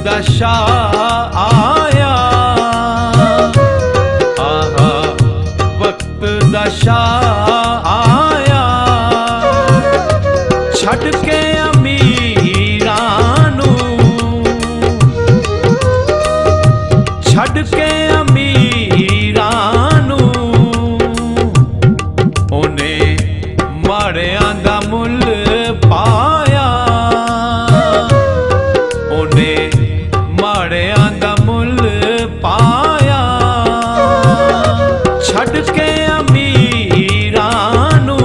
दशा आया, आहा वक्त दशा आया, छड़ के अमीरां नू, छड़ के अमीरां नू, ओने माड़ियां दा मुल पाया, ओने माड़ियां दा मुल पाया, छड़ के अमीरां नू,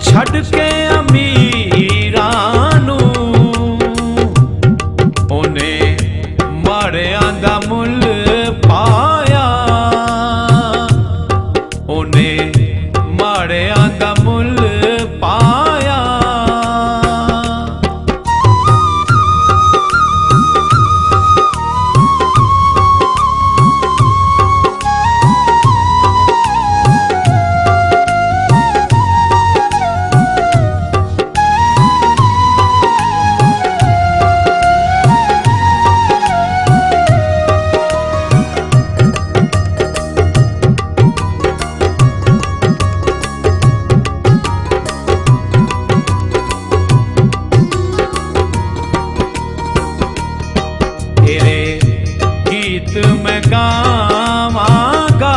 छड़ के अमीरां नू, ओने माड़ियां दा मुल पाया, ओने माड़ियां दा मुल पाया। तेरे गीत मैं गावांगा,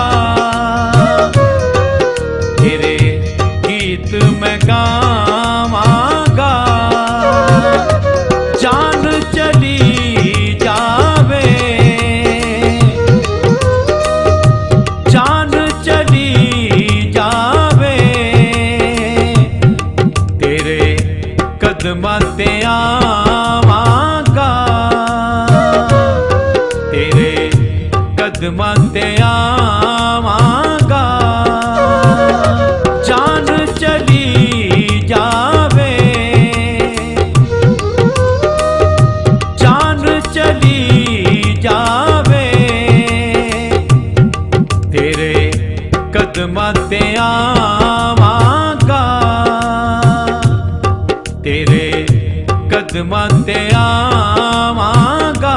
तेरे गीत मैं गावांगा, जान चली जावे, जान चली जावे, तेरे कदमां ते आवांगा, तेरे कदमां ते आवांगा, जान चली जावे, जान चली जावे, तेरे कदमां ते आवांगा, तेरे कदमां ते आवांगा।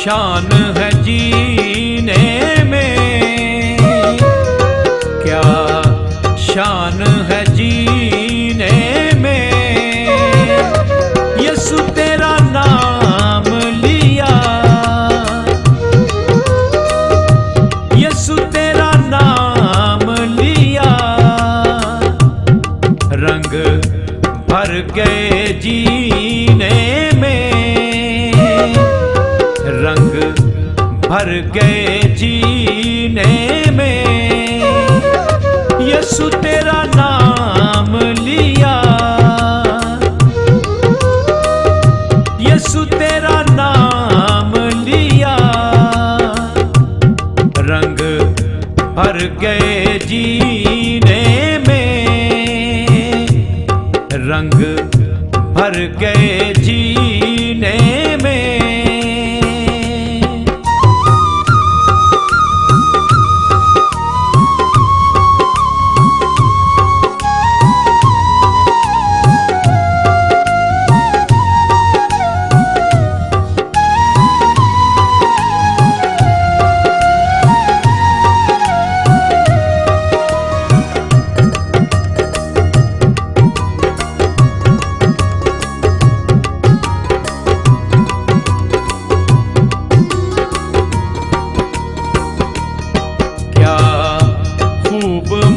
शान है जीने में, क्या शान है जीने में, यसु तेरा नाम लिया, यसु तेरा नाम लिया, रंग भर गए जीने में, रंग भर गए जीने में, यसु तेरा नाम लिया, यसु तेरा नाम लिया, रंग भर गए जीने में, गए जीने में।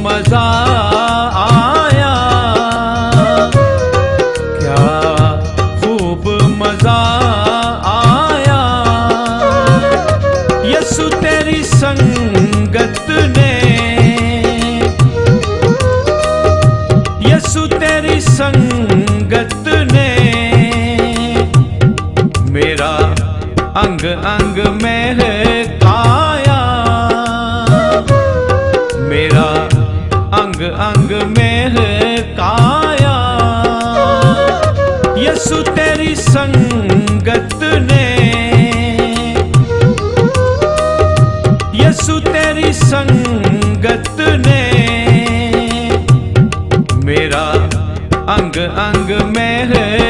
मजा आया, क्या खूब मजा आया, यसु तेरी संगत ने, यसु तेरी संगत ने मेरा अंग अंग महकाया, मेरा अंग अंग महकाया, यसु तेरी संगत ने, यसु तेरी संगत ने मेरा अंग अंग महकाया।